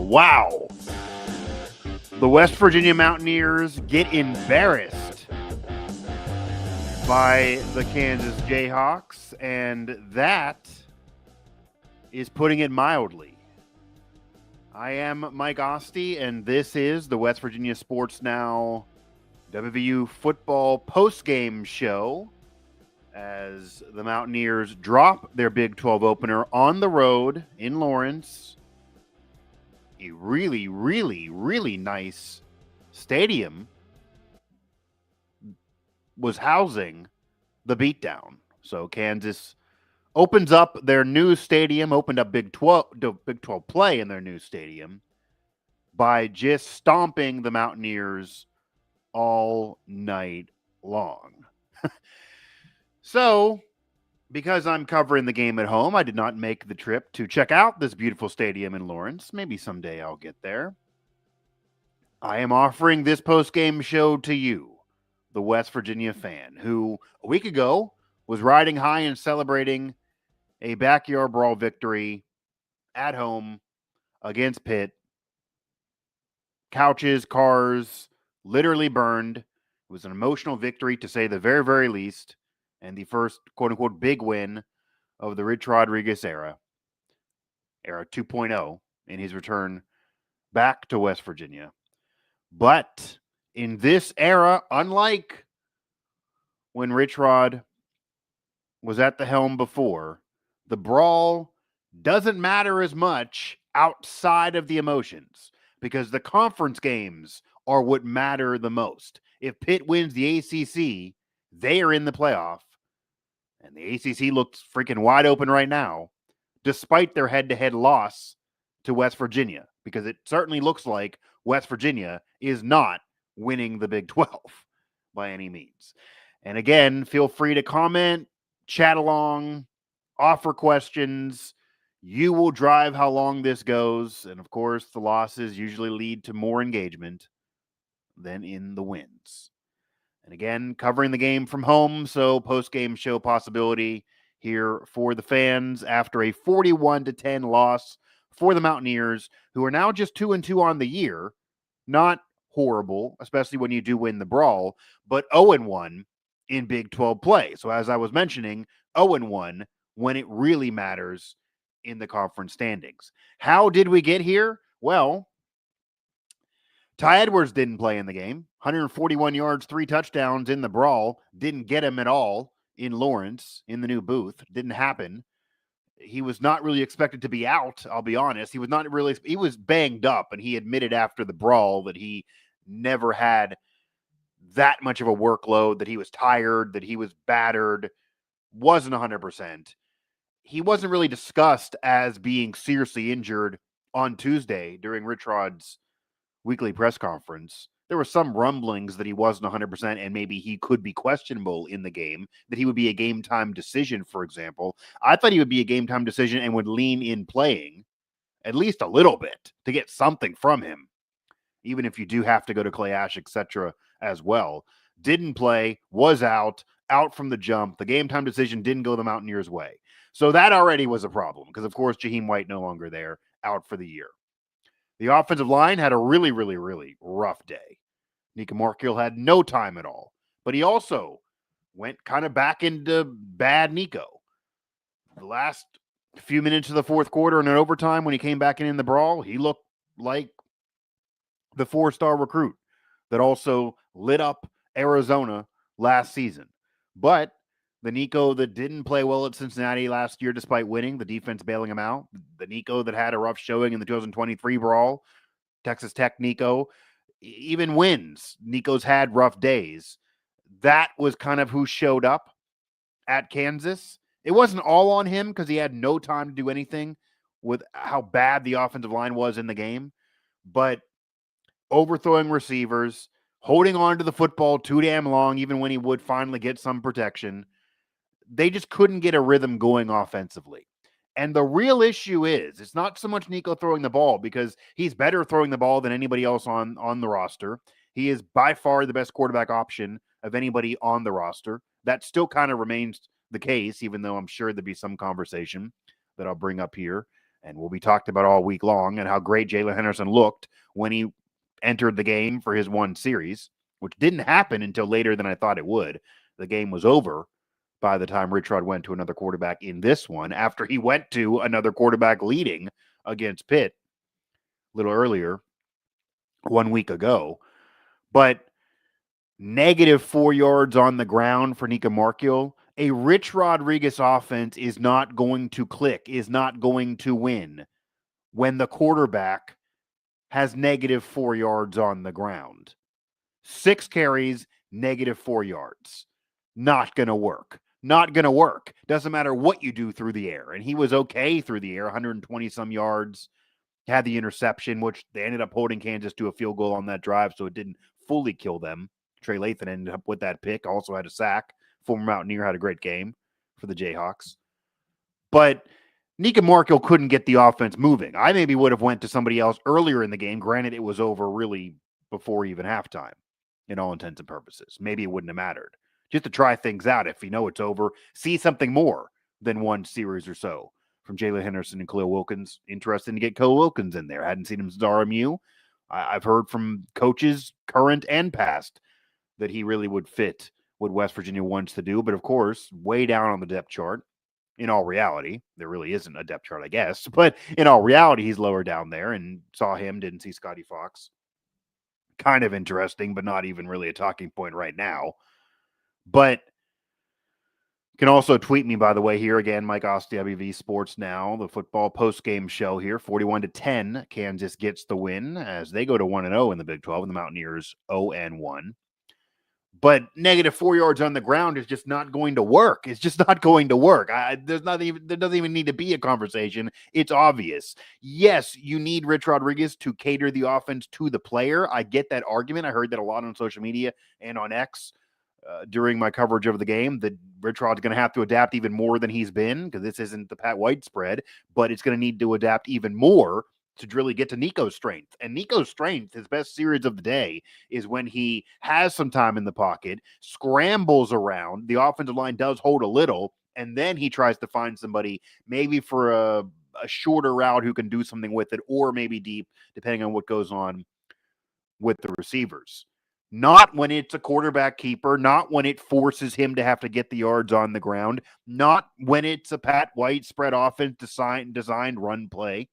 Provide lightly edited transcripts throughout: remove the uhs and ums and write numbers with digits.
Wow. The West Virginia Mountaineers get embarrassed by the Kansas Jayhawks, and that is putting it mildly. I am Mike Asti, and this is the West Virginia Sports Now WVU football postgame show as the Mountaineers drop their Big 12 opener on the road in Lawrence. A really, really, really nice stadium was housing the beatdown. So Kansas opens up their new stadium, opened up Big 12 play in their new stadium by just stomping the Mountaineers all night long. So, because I'm covering the game at home, I did not make the trip to check out this beautiful stadium in Lawrence. Maybe someday I'll get there. I am offering this post-game show to you, the West Virginia fan, who a week ago was riding high and celebrating a backyard brawl victory at home against Pitt. Couches, cars, literally burned. It was an emotional victory, to say the very, very least, and the first quote-unquote big win of the Rich Rodriguez era 2.0, in his return back to West Virginia. But in this era, unlike when Rich Rod was at the helm before, the brawl doesn't matter as much outside of the emotions, because the conference games are what matter the most. If Pitt wins the ACC, they are in the playoff, and the ACC looks freaking wide open right now, despite their head-to-head loss to West Virginia, because it certainly looks like West Virginia is not winning the Big 12 by any means. And again, feel free to comment, chat along, offer questions. You will drive how long this goes. And of course, the losses usually lead to more engagement than in the wins. And again, covering the game from home, so post-game show possibility here for the fans after a 41-10 loss for the Mountaineers, who are now just 2-2 on the year. Not horrible, especially when you do win the brawl, but 0-1 in Big 12 play. So as I was mentioning, 0-1 when it really matters in the conference standings. How did we get here? Well, Ty Edwards didn't play in the game. 141 yards, 3 touchdowns in the brawl. Didn't get him at all in Lawrence in the new booth. Didn't happen. He was not really expected to be out, I'll be honest. He was banged up, and he admitted after the brawl that he never had that much of a workload, that he was tired, that he was battered, wasn't 100%. He wasn't really discussed as being seriously injured on Tuesday during Rich Rod's weekly press conference. There were some rumblings that he wasn't 100% and maybe he could be questionable in the game, that he would be a game time decision, for example. I thought he would be a game time decision and would lean in playing at least a little bit to get something from him, even if you do have to go to Clay Ash, etc. as well. Didn't play, was out from the jump. The game time decision didn't go the Mountaineers' way. So that already was a problem because, of course, Jaheim White no longer there, out for the year. The offensive line had a really, really, really rough day. Nika Markeel had no time at all, but he also went kind of back into bad Nico. The last few minutes of the fourth quarter and in overtime, when he came back in the brawl, he looked like the 4-star recruit that also lit up Arizona last season. But the Nico that didn't play well at Cincinnati last year despite winning, the defense bailing him out, the Nico that had a rough showing in the 2023 brawl, Texas Tech Nico, even wins, Nico's had rough days. That was kind of who showed up at Kansas. It wasn't all on him because he had no time to do anything with how bad the offensive line was in the game, but overthrowing receivers, holding on to the football too damn long, even when he would finally get some protection. They just couldn't get a rhythm going offensively. And the real issue is, it's not so much Nico throwing the ball, because he's better throwing the ball than anybody else on the roster. He is by far the best quarterback option of anybody on the roster. That still kind of remains the case, even though I'm sure there'd be some conversation that I'll bring up here and will be talked about all week long, and how great Jalen Henderson looked when he entered the game for his one series, which didn't happen until later than I thought it would. The game was over by the time Rich Rod went to another quarterback in this one, after he went to another quarterback leading against Pitt a little earlier, 1 week ago. But -4 yards on the ground for Nika Markiel. A Rich Rodriguez offense is not going to click, is not going to win when the quarterback has -4 yards on the ground. 6 carries, -4 yards. Not going to work. Not going to work. Doesn't matter what you do through the air. And he was okay through the air, 120 some yards. Had the interception, which they ended up holding Kansas to a field goal on that drive, so it didn't fully kill them. Trey Lathan ended up with that pick, also had a sack. Former Mountaineer had a great game for the Jayhawks. But Nika Markiel couldn't get the offense moving. I maybe would have went to somebody else earlier in the game. Granted, it was over really before even halftime, in all intents and purposes. Maybe it wouldn't have mattered. Just to try things out. If you know it's over, see something more than one series or so from Jalen Henderson and Khalil Wilkins. Interesting to get Khalil Wilkins in there. Hadn't seen him since RMU. I've heard from coaches, current and past, that he really would fit what West Virginia wants to do. But of course, way down on the depth chart. In all reality, there really isn't a depth chart, I guess. But in all reality, he's lower down there, and saw him, didn't see Scotty Fox. Kind of interesting, but not even really a talking point right now. But you can also tweet me, by the way, here again, Mike Asti, WVU Sports Now, the football post-game show here. 41-10, Kansas gets the win as they go to 1-0 in the Big 12, and the Mountaineers 0-1. But -4 yards on the ground is just not going to work. It's just not going to work. There doesn't even need to be a conversation. It's obvious. Yes, you need Rich Rodriguez to cater the offense to the player. I get that argument. I heard that a lot on social media and on X during my coverage of the game, that Rich Rod's going to have to adapt even more than he's been, because this isn't the Pat White spread, but it's going to need to adapt even more to really get to Nico's strength. And Nico's strength, his best series of the day, is when he has some time in the pocket, scrambles around, the offensive line does hold a little, and then he tries to find somebody maybe for a shorter route who can do something with it, or maybe deep, depending on what goes on with the receivers. Not when it's a quarterback keeper, not when it forces him to have to get the yards on the ground, not when it's a Pat White spread offense designed run play,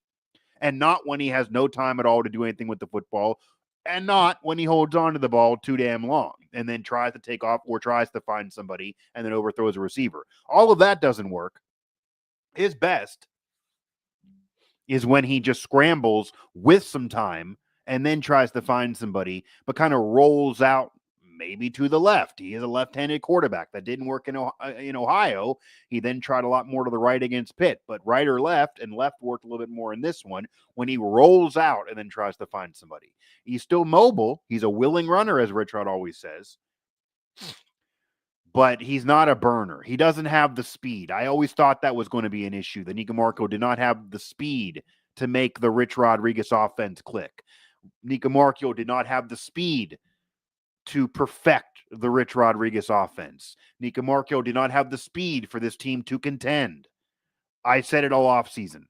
and not when he has no time at all to do anything with the football, and not when he holds on to the ball too damn long and then tries to take off or tries to find somebody and then overthrows a receiver. All of that doesn't work. His best is when he just scrambles with some time and then tries to find somebody, but kind of rolls out maybe to the left. He is a left-handed quarterback. That didn't work in Ohio. He then tried a lot more to the right against Pitt, but right or left, and left worked a little bit more in this one when he rolls out and then tries to find somebody. He's still mobile. He's a willing runner, as Rich Rod always says, but he's not a burner. He doesn't have the speed. I always thought that was going to be an issue. The Nika Markiel did not have the speed to make the Rich Rodriguez offense click. Nika Markiel did not have the speed to perfect the Rich Rodriguez offense. Nika Markiel did not have the speed for this team to contend. I said it all offseason.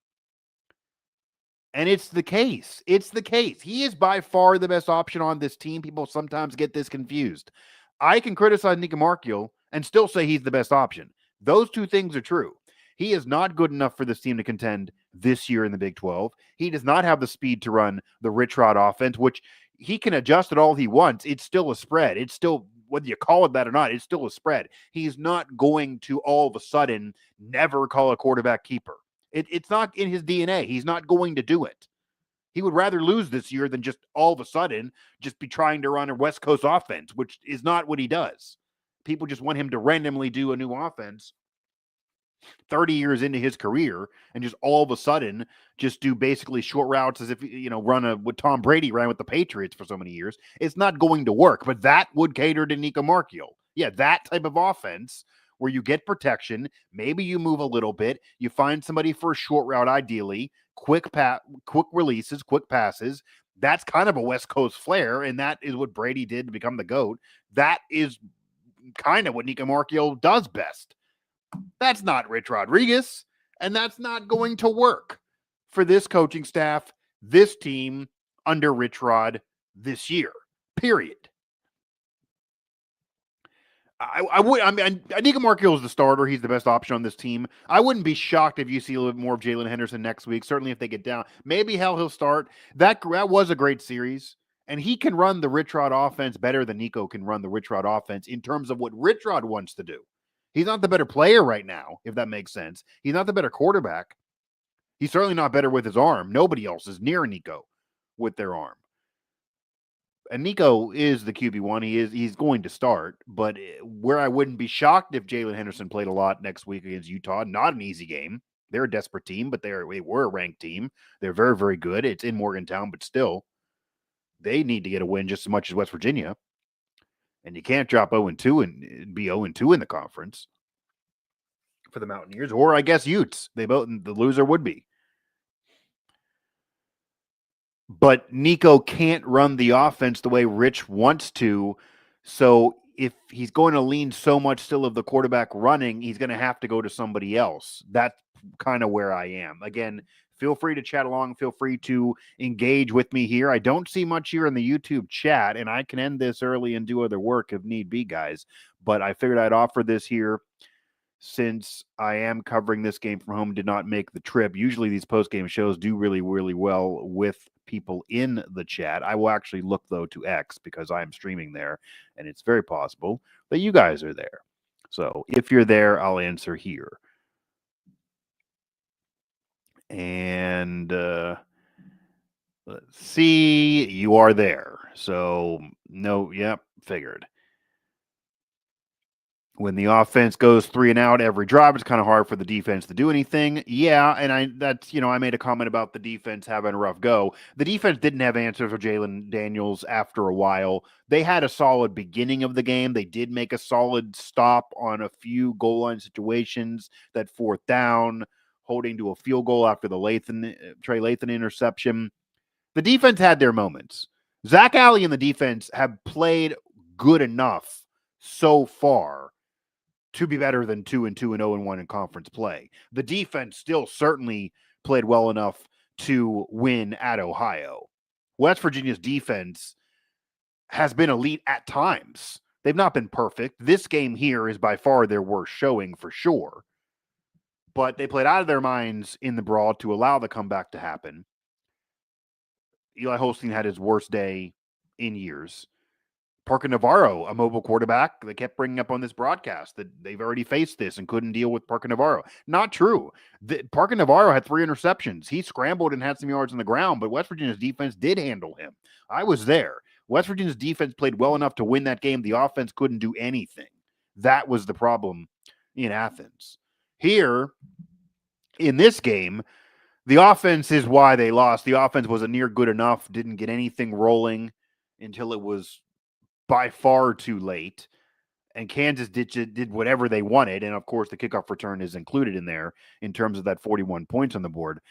And it's the case. It's the case. He is by far the best option on this team. People sometimes get this confused. I can criticize Nika Markiel and still say he's the best option. Those two things are true. He is not good enough for this team to contend this year in the Big 12. He does not have the speed to run the Rich Rod offense, which he can adjust it all he wants. It's still a spread. It's still, whether you call it that or not, it's still a spread. He's not going to all of a sudden never call a quarterback keeper. It's not in his DNA. He's not going to do it. He would rather lose this year than just all of a sudden just be trying to run a West Coast offense, which is not what he does. People just want him to randomly do a new offense 30 years into his career and just all of a sudden just do basically short routes as if, run what Tom Brady ran with the Patriots for so many years. It's not going to work, but that would cater to Nika Markiel. Yeah, that type of offense where you get protection, maybe you move a little bit, you find somebody for a short route, ideally, quick releases, quick passes. That's kind of a West Coast flair, and that is what Brady did to become the GOAT. That is kind of what Nika Markiel does best. That's not Rich Rodriguez, and that's not going to work for this coaching staff, this team under Rich Rod this year, period. I mean, Anika Markhill is the starter. He's the best option on this team. I wouldn't be shocked if you see a little bit more of Jalen Henderson next week. Certainly if they get down. Maybe he'll start. That was a great series. And he can run the Rich Rod offense better than Nico can run the Rich Rod offense in terms of what Rich Rod wants to do. He's not the better player right now, if that makes sense. He's not the better quarterback. He's certainly not better with his arm. Nobody else is near Nico with their arm. And Nico is the QB1. He's going to start, but where I wouldn't be shocked if Jalen Henderson played a lot next week against Utah. Not an easy game. They're a desperate team, but they were a ranked team. They're very, very good. It's in Morgantown, but still, they need to get a win just as much as West Virginia. And you can't drop 0-2 and be 0-2 in the conference for the Mountaineers, or I guess Utes. The loser would be. But Nico can't run the offense the way Rich wants to. So if he's going to lean so much still of the quarterback running, he's going to have to go to somebody else. That's kind of where I am. Again, feel free to chat along. Feel free to engage with me here. I don't see much here in the YouTube chat, and I can end this early and do other work if need be, guys. But I figured I'd offer this here since I am covering this game from home, did not make the trip. Usually these post-game shows do really, really well with people in the chat. I will actually look, though, to X because I am streaming there, and it's very possible that you guys are there. So if you're there, I'll answer here. And let's see, you are there. So no, yep, figured. When the offense goes 3 and out every drive, it's kind of hard for the defense to do anything. Yeah, and I made a comment about the defense having a rough go. The defense didn't have answers for Jalen Daniels after a while. They had a solid beginning of the game. They did make a solid stop on a few goal line situations. That 4th down, holding to a field goal after the Trey Lathan interception. The defense had their moments. Zach Alley and the defense have played good enough so far to be better than 2-2 and 0-1 in conference play. The defense still certainly played well enough to win at Ohio. West Virginia's defense has been elite at times. They've not been perfect. This game here is by far their worst showing for sure. But they played out of their minds in the brawl to allow the comeback to happen. Eli Holstein had his worst day in years. Parker Navarro, a mobile quarterback, they kept bringing up on this broadcast that they've already faced this and couldn't deal with Parker Navarro. Not true. Parker Navarro had 3 interceptions. He scrambled and had some yards on the ground, but West Virginia's defense did handle him. I was there. West Virginia's defense played well enough to win that game. The offense couldn't do anything. That was the problem in Athens. Here, in this game, the offense is why they lost. The offense wasn't near good enough, didn't get anything rolling until it was by far too late, and Kansas did whatever they wanted, and of course the kickoff return is included in there in terms of that 41 points on the board.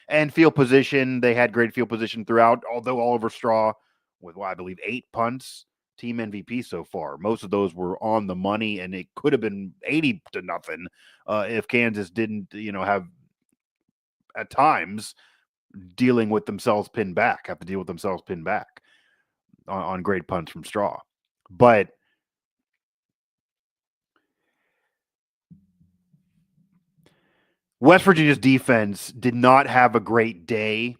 And field position, they had great field position throughout, although Oliver Straw with, I believe, 8 punts, team MVP so far. Most of those were on the money, and it could have been 80-0 if Kansas didn't, have at times have to deal with themselves pinned back on great punts from Straw. But West Virginia's defense did not have a great day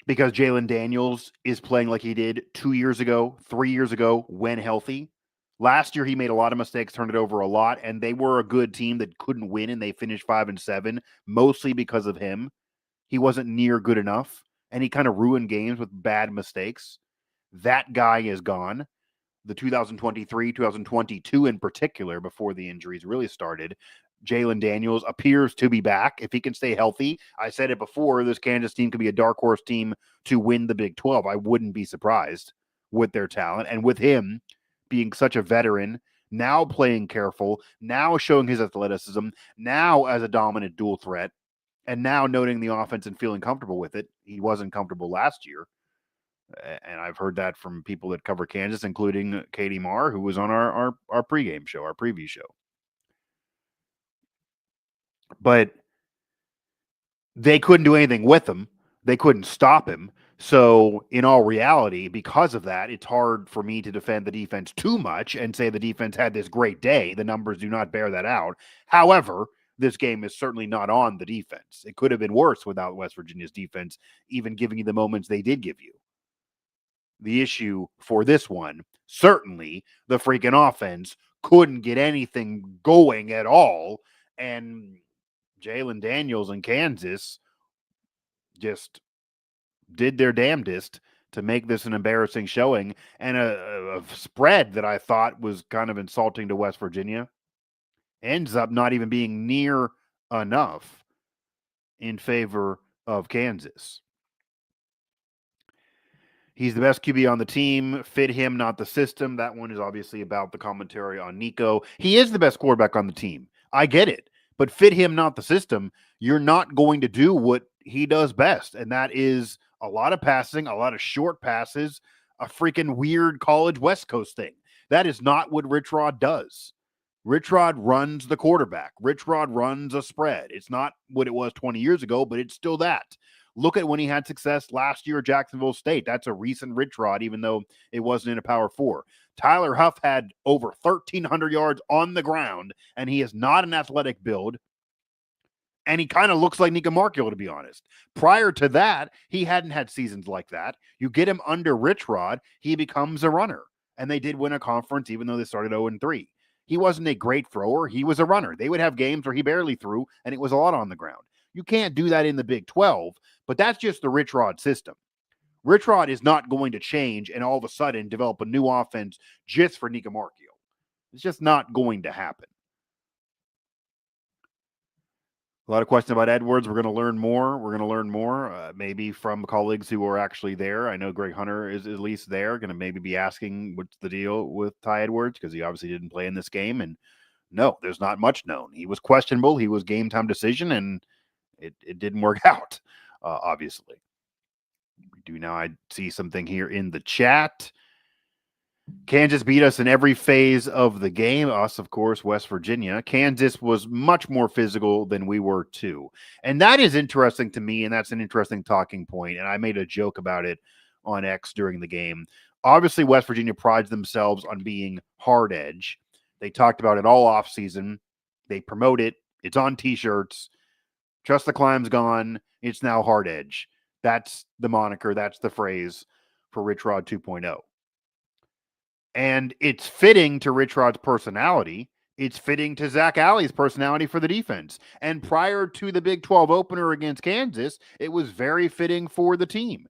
because Jalen Daniels is playing like he did 2 years ago, 3 years ago when healthy. Last year, he made a lot of mistakes, turned it over a lot, and they were a good team that couldn't win, and they finished 5-7, mostly because of him. He wasn't near good enough, and he kind of ruined games with bad mistakes. That guy is gone. The 2023, 2022 in particular, before the injuries really started, Jalen Daniels appears to be back. If he can stay healthy, I said it before, this Kansas team could be a dark horse team to win the Big 12. I wouldn't be surprised with their talent. And with him being such a veteran, now playing careful, now showing his athleticism, now as a dominant dual threat, and now noting the offense and feeling comfortable with it. He wasn't comfortable last year. And I've heard that from people that cover Kansas, including Katie Marr, who was on our pregame show, our preview show. But they couldn't do anything with him. They couldn't stop him. So, in all reality, because of that, it's hard for me to defend the defense too much and say the defense had this great day. The numbers do not bear that out. However, this game is certainly not on the defense. It could have been worse without West Virginia's defense, even giving you the moments they did give you. The issue for this one, certainly the freaking offense couldn't get anything going at all. And Jalen Daniels in Kansas just did their damnedest to make this an embarrassing showing and a spread that I thought was kind of insulting to West Virginia. Ends up not even being near enough in favor of Kansas. He's the best QB on the team. Fit him, not the system. That one is obviously about the commentary on Nico. He is the best quarterback on the team. I get it. But fit him, not the system. You're not going to do what he does best. And that is a lot of passing, a lot of short passes, a freaking weird college West Coast thing. That is not what Rich Rod does. Rich Rod runs the quarterback. Rich Rod runs a spread. It's not what it was 20 years ago, but it's still that. Look at when he had success last year at Jacksonville State. That's a recent Rich Rod, even though it wasn't in a Power 4. Tyler Huff had over 1,300 yards on the ground, and he is not an athletic build. And he kind of looks like Nika Markio, to be honest. Prior to that, he hadn't had seasons like that. You get him under Rich Rod, he becomes a runner. And they did win a conference, even though they started 0-3. He wasn't a great thrower. He was a runner. They would have games where he barely threw, and it was a lot on the ground. You can't do that in the Big 12, but that's just the Rich Rod system. Rich Rod is not going to change and all of a sudden develop a new offense just for Nika Markio. It's just not going to happen. A lot of questions about Edwards. We're going to learn more. Maybe from colleagues who are actually there. I know Greg Hunter is at least there, going to maybe be asking what's the deal with Ty Edwards because he obviously didn't play in this game. And no, there's not much known. He was questionable. He was game time decision, and it didn't work out, obviously. I see something here in the chat. Kansas beat us in every phase of the game. Us, of course, West Virginia. Kansas was much more physical than we were too. And that is interesting to me, and that's an interesting talking point. And I made a joke about it on X during the game. Obviously, West Virginia prides themselves on being hard edge. They talked about it all offseason. They promote it. It's on T-shirts. Trust the Climb's gone. It's now hard edge. That's the moniker. That's the phrase for Rich Rod 2.0. And it's fitting to Rich Rod's personality. It's fitting to Zach Alley's personality for the defense. And prior to the Big 12 opener against Kansas, it was very fitting for the team.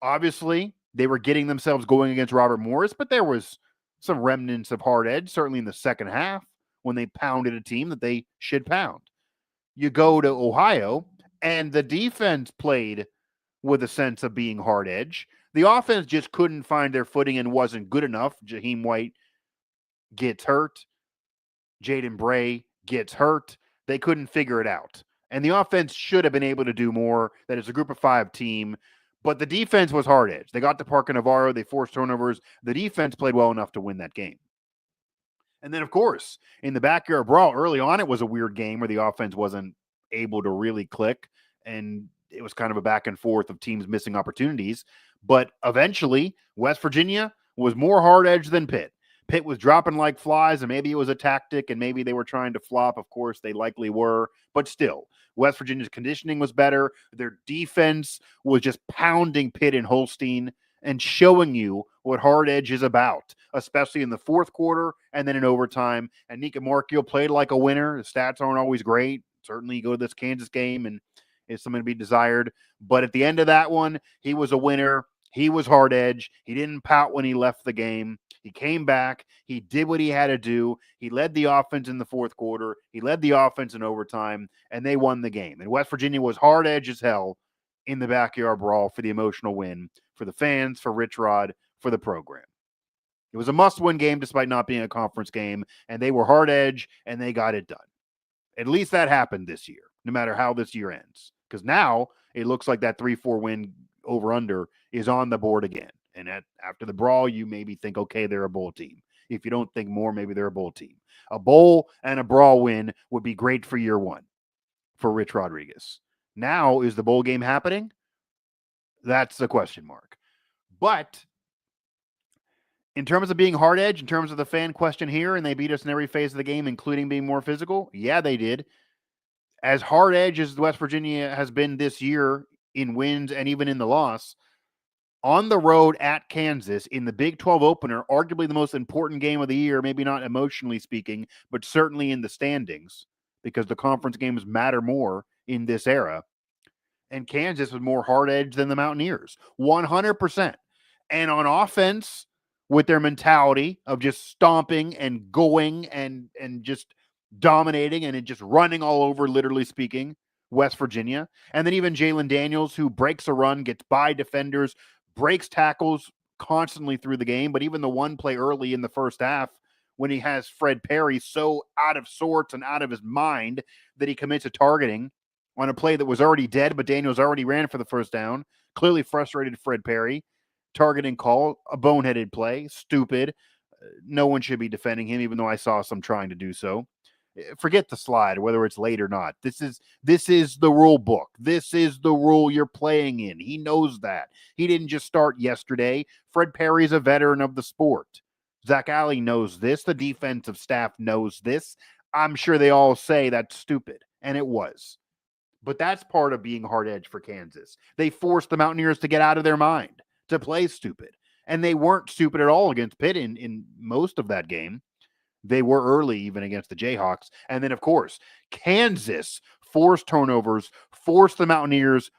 Obviously, they were getting themselves going against Robert Morris, but there was some remnants of hard edge, certainly in the second half, when they pounded a team that they should pound. You go to Ohio, and the defense played with a sense of being hard edge. The offense just couldn't find their footing and wasn't good enough. Jaheim White gets hurt. Jaden Bray gets hurt. They couldn't figure it out. And the offense should have been able to do more. That is a group of 5 team. But the defense was hard edge. They got to Parker Navarro. They forced turnovers. The defense played well enough to win that game. And then, of course, in the backyard brawl, early on, it was a weird game where the offense wasn't able to really click. And it was kind of a back and forth of teams missing opportunities. But eventually, West Virginia was more hard edge than Pitt. Pitt was dropping like flies, and maybe it was a tactic, and maybe they were trying to flop. Of course, they likely were. But still, West Virginia's conditioning was better. Their defense was just pounding Pitt and Holstein and showing you what hard edge is about, especially in the fourth quarter and then in overtime. And Nika Markio played like a winner. The stats aren't always great. Certainly, you go to this Kansas game, and it's something to be desired. But at the end of that one, he was a winner. He was hard edge. He didn't pout when he left the game. He came back. He did what he had to do. He led the offense in the fourth quarter. He led the offense in overtime, and they won the game. And West Virginia was hard edge as hell in the backyard brawl for the emotional win, for the fans, for Rich Rod, for the program. It was a must-win game despite not being a conference game, and they were hard edge, and they got it done. At least that happened this year, no matter how this year ends. Because now it looks like that 3-4 win over-under is on the board again. And after the brawl, you maybe think, okay, they're a bowl team. If you don't think more, maybe they're a bowl team. A bowl and a brawl win would be great for year one for Rich Rodriguez. Now, is the bowl game happening? That's the question mark. But in terms of being hard edge, in terms of the fan question here, and they beat us in every phase of the game, including being more physical, yeah, they did. As hard edge as West Virginia has been this year in wins and even in the loss, on the road at Kansas in the Big 12 opener, arguably the most important game of the year, maybe not emotionally speaking, but certainly in the standings, because the conference games matter more in this era. And Kansas was more hard edge than the Mountaineers, 100%. And on offense, with their mentality of just stomping and going and just dominating and just running all over, literally speaking, West Virginia. And then even Jalen Daniels, who breaks a run, gets by defenders, breaks tackles constantly through the game. But even the one play early in the first half, when he has Fred Perry so out of sorts and out of his mind that he commits a targeting on a play that was already dead, but Daniels already ran for the first down, clearly frustrated Fred Perry. Targeting call, a boneheaded play, stupid. No one should be defending him, even though I saw some trying to do so. Forget the slide, whether it's late or not. This is the rule book. This is the rule you're playing in. He knows that. He didn't just start yesterday. Fred Perry's a veteran of the sport. Zach Alley knows this. The defensive staff knows this. I'm sure they all say that's stupid, and it was. But that's part of being hard edge for Kansas. They forced the Mountaineers to get out of their mind, to play stupid. And they weren't stupid at all against Pitt in most of that game. They were early even against the Jayhawks. And then, of course, Kansas forced turnovers, forced the Mountaineers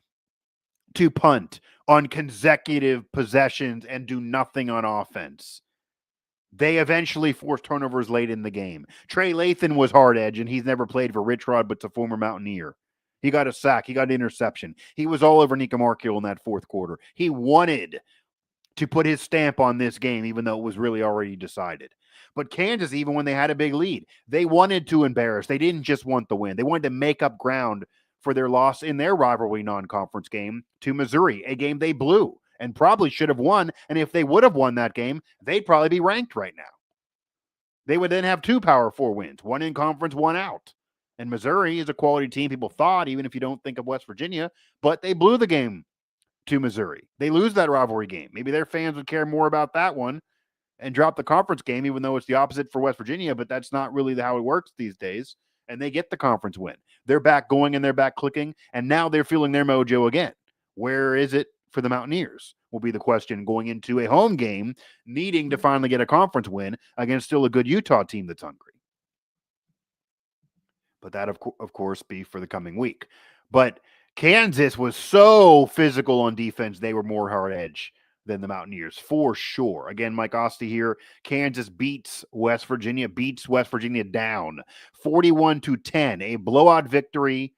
to punt on consecutive possessions and do nothing on offense. They eventually forced turnovers late in the game. Trey Lathan was hard edge, and he's never played for Rich Rod, but's a former Mountaineer. He got a sack. He got an interception. He was all over Nika Markiel in that fourth quarter. He wanted to put his stamp on this game, even though it was really already decided. But Kansas, even when they had a big lead, they wanted to embarrass. They didn't just want the win. They wanted to make up ground for their loss in their rivalry non-conference game to Missouri, a game they blew and probably should have won. And if they would have won that game, they'd probably be ranked right now. They would then have 2 Power 4 wins, one in conference, one out. And Missouri is a quality team, people thought, even if you don't think of West Virginia, but they blew the game to Missouri. They lose that rivalry game. Maybe their fans would care more about that one and drop the conference game, even though it's the opposite for West Virginia, but that's not really how it works these days. And they get the conference win. They're back going and they're back clicking, and now they're feeling their mojo again. Where is it for the Mountaineers will be the question going into a home game, needing to finally get a conference win against still a good Utah team that's hungry. But that, of course, be for the coming week. But Kansas was so physical on defense, they were more hard edge than the Mountaineers, for sure. Again, Mike Asti here. Kansas beats West Virginia down 41-10, a blowout victory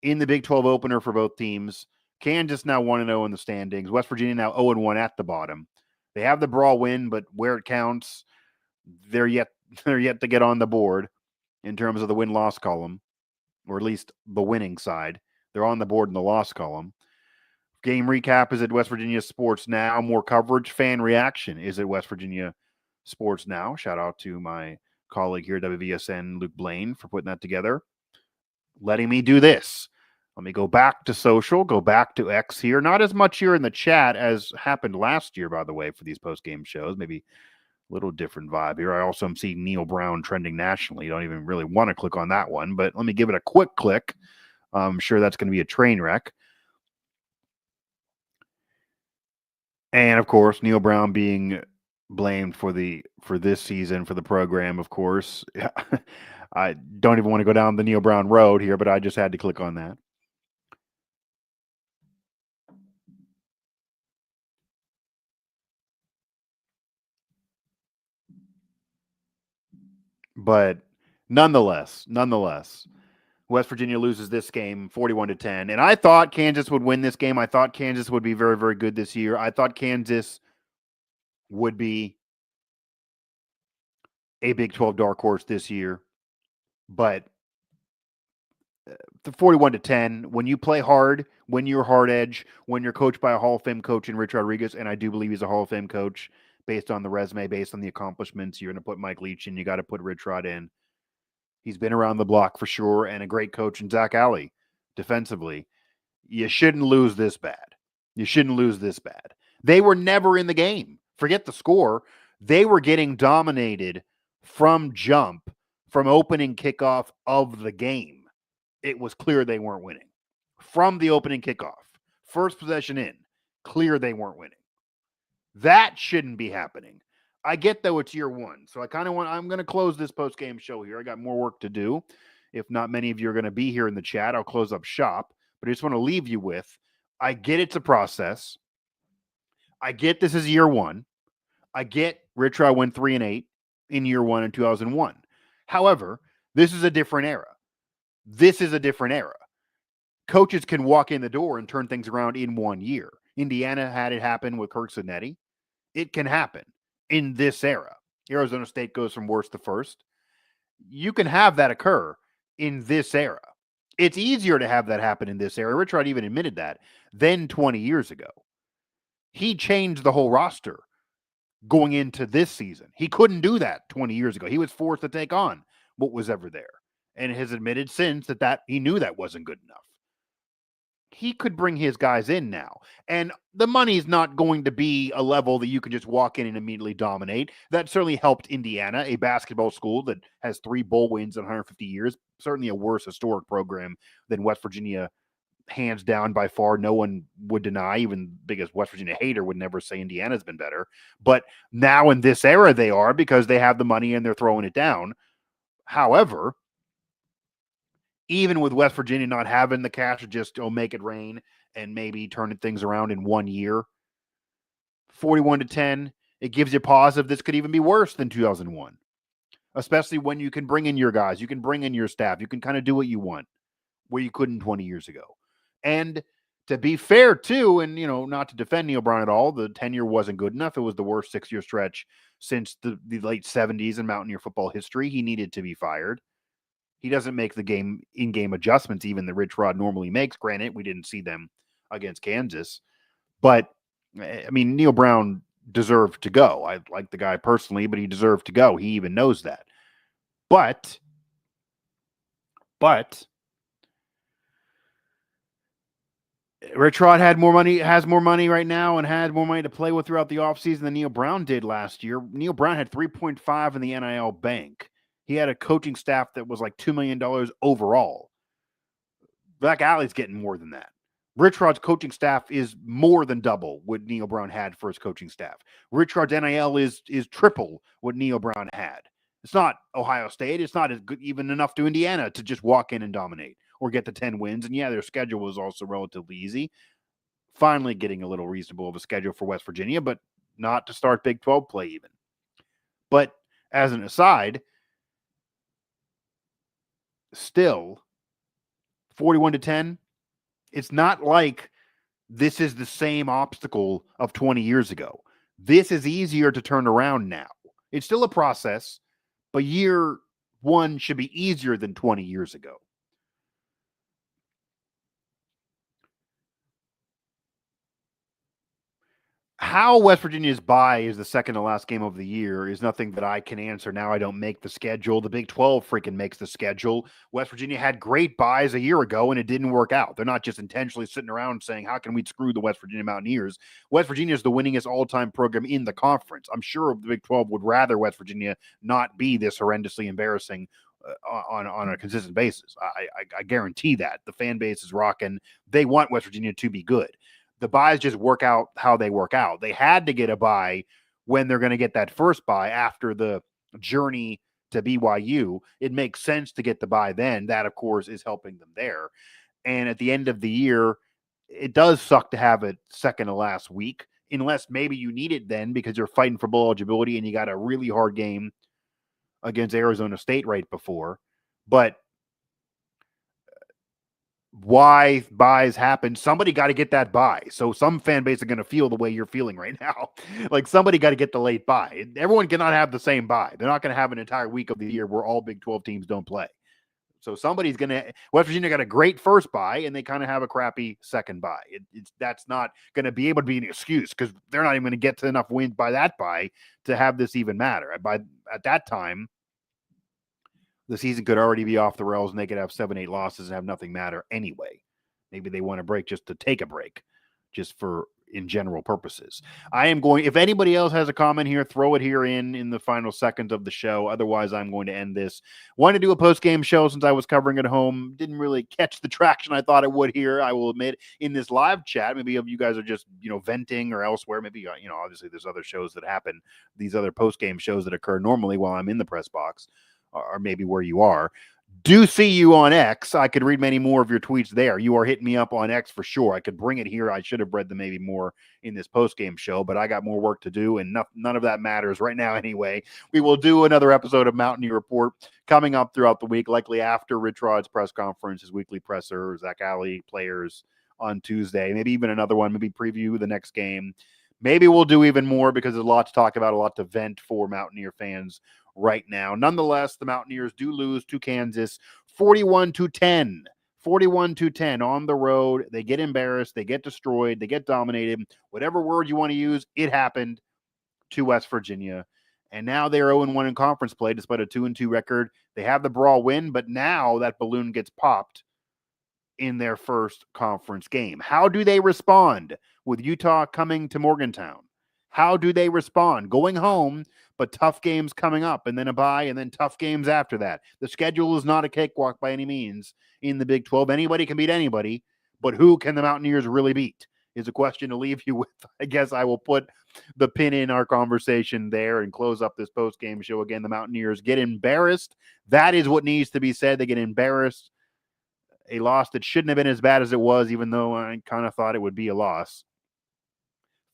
in the Big 12 opener for both teams. Kansas now 1-0 in the standings. West Virginia now 0-1 at the bottom. They have the brawl win, but where it counts, they're yet to get on the board in terms of the win-loss column, or at least the winning side. They're on the board in the loss column. Game recap is at West Virginia Sports Now. More coverage, fan reaction is at West Virginia Sports Now. Shout out to my colleague here at WVSN, Luke Blaine, for putting that together. Letting me do this. Let me go back to social, go back to X here. Not as much here in the chat as happened last year, by the way, for these post-game shows. Maybe little different vibe here. I also am seeing Neil Brown trending nationally. You don't even really want to click on that one, but let me give it a quick click. I'm sure that's going to be a train wreck. And of course, Neil Brown being blamed for this season for the program, of course. I don't even want to go down the Neil Brown road here, but I just had to click on that. But nonetheless, West Virginia loses this game 41-10. And I thought Kansas would win this game. I thought Kansas would be very, very good this year. I thought Kansas would be a Big 12 dark horse this year. But the 41-10, when you play hard, when you're hard edge, when you're coached by a Hall of Fame coach in Rich Rodriguez, and I do believe he's a Hall of Fame coach based on the resume, based on the accomplishments, you're going to put Mike Leach in, you got to put Rich Rod in. He's been around the block for sure, and a great coach in Zach Alley defensively. You shouldn't lose this bad. You shouldn't lose this bad. They were never in the game. Forget the score. They were getting dominated from jump, from opening kickoff of the game. It was clear they weren't winning. From the opening kickoff, first possession in, clear they weren't winning. That shouldn't be happening. I get, though, it's year one. So I'm going to close this post-game show here. I got more work to do. If not many of you are going to be here in the chat, I'll close up shop. But I just want to leave you with, I get it's a process. I get this is year one. I get Rich Rod went 3-8 in year one in 2001. However, this is a different era. This is a different era. Coaches can walk in the door and turn things around in 1 year. Indiana had it happen with Kirk Cincinnati. It can happen in this era. Arizona State goes from worst to first. You can have that occur in this era. It's easier to have that happen in this era. Rich Rod even admitted that than 20 years ago. He changed the whole roster going into this season. He couldn't do that 20 years ago. He was forced to take on what was ever there, and has admitted since that he knew that wasn't good enough. He could bring his guys in now, and the money's not going to be a level that you can just walk in and immediately dominate. That certainly helped Indiana, a basketball school that has 3 bowl wins in 150 years, certainly a worse historic program than West Virginia, hands down by far. No one would deny, even biggest West Virginia hater would never say Indiana's been better. But now in this era they are, because they have the money and they're throwing it down. However, even with West Virginia not having the cash to just make it rain and maybe turning things around in 1 year, 41-10, it gives you pause if this could even be worse than 2001, especially when you can bring in your guys, you can bring in your staff, you can kind of do what you want where you couldn't 20 years ago. And to be fair too, and not to defend Neil Brown at all, the tenure wasn't good enough. It was the worst 6-year stretch since the late 70s in Mountaineer football history. He needed to be fired. He doesn't make the in-game adjustments even that Rich Rod normally makes. Granted, we didn't see them against Kansas. But, I mean, Neil Brown deserved to go. I like the guy personally, but he deserved to go. He even knows that. But Rich Rod has more money right now, and had more money to play with throughout the offseason than Neil Brown did last year. Neil Brown had $3.5 in the NIL bank. He had a coaching staff that was like $2 million overall. Black Alley's getting more than that. Rich Rod's coaching staff is more than double what Neil Brown had for his coaching staff. Rich Rod's NIL is triple what Neil Brown had. It's not Ohio State. It's not as good, even enough to Indiana to just walk in and dominate or get the 10 wins. And yeah, their schedule was also relatively easy. Finally getting a little reasonable of a schedule for West Virginia, but not to start Big 12 play even. But as an aside, still 41-10, it's not like this is the same obstacle of 20 years ago. This is easier to turn around now. It's still a process, but year one should be easier than 20 years ago. How West Virginia's bye is the second to last game of the year is nothing that I can answer. Now I don't make the schedule. The Big 12 freaking makes the schedule. West Virginia had great buys a year ago, and it didn't work out. They're not just intentionally sitting around saying, how can we screw the West Virginia Mountaineers? West Virginia is the winningest all-time program in the conference. I'm sure the Big 12 would rather West Virginia not be this horrendously embarrassing on a consistent basis. I guarantee that. The fan base is rocking. They want West Virginia to be good. The buys just work out how they work out. They had to get a buy when they're going to get that first buy after the journey to BYU. It makes sense to get the buy then. That, of course, is helping them there. And at the end of the year, it does suck to have it second to last week, unless maybe you need it then because you're fighting for bowl eligibility and you got a really hard game against Arizona State right before. But why buys happen, somebody got to get that buy. So some fan base are going to feel the way you're feeling right now. Like somebody got to get the late buy. Everyone cannot have the same buy. They're not going to have an entire week of the year where all Big 12 teams don't play. So somebody's going to, West Virginia got a great first buy and they kind of have a crappy second buy. That's not going to be able to be an excuse because they're not even going to get to enough wins by that buy to have this even matter. At that time, the season could already be off the rails and they could have 7-8 losses and have nothing matter anyway. Maybe they want a break just to take a break, just for in general purposes. I am going, if anybody else has a comment here, throw it here in the final seconds of the show. Otherwise, I'm going to end this. Wanted to do a post-game show since I was covering at home. Didn't really catch the traction I thought it would here, I will admit, in this live chat. Maybe you guys are just, venting or elsewhere. Maybe, obviously there's other shows that happen, these other post-game shows that occur normally while I'm in the press box, or maybe where you are. Do see you on X. I could read many more of your tweets there. You are hitting me up on X for sure. I could bring it here. I should have read them maybe more in this post-game show, but I got more work to do, and none of that matters right now anyway. We will do another episode of Mountaineer Report coming up throughout the week, likely after Rich Rod's press conference, his weekly presser, Zach Alley players on Tuesday, maybe even another one, maybe preview the next game. Maybe we'll do even more because there's a lot to talk about, a lot to vent for Mountaineer fans right now. Nonetheless, the Mountaineers do lose to Kansas 41-10. 41-10 on the road. They get embarrassed. They get destroyed. They get dominated. Whatever word you want to use, it happened to West Virginia. And now they're 0-1 in conference play despite a 2-2 record. They have the Brawl win, but now that balloon gets popped in their first conference game. How do they respond with Utah coming to Morgantown? How do they respond? Going home, but tough games coming up, and then a bye, and then tough games after that. The schedule is not a cakewalk by any means in the Big 12. Anybody can beat anybody, but who can the Mountaineers really beat is a question to leave you with. I guess I will put the pin in our conversation there and close up this post-game show. Again, the Mountaineers get embarrassed. That is what needs to be said. They get embarrassed. A loss that shouldn't have been as bad as it was, even though I kind of thought it would be a loss.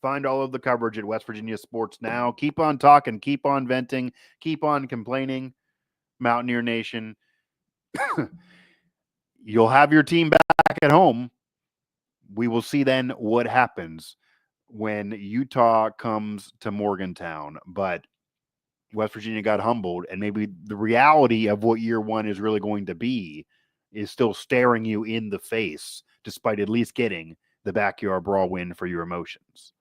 Find all of the coverage at West Virginia Sports Now. Keep on talking, keep on venting, keep on complaining, Mountaineer Nation. You'll have your team back at home. We will see then what happens when Utah comes to Morgantown. But West Virginia got humbled, and maybe the reality of what year one is really going to be is still staring you in the face, despite at least getting the backyard brawl win for your emotions.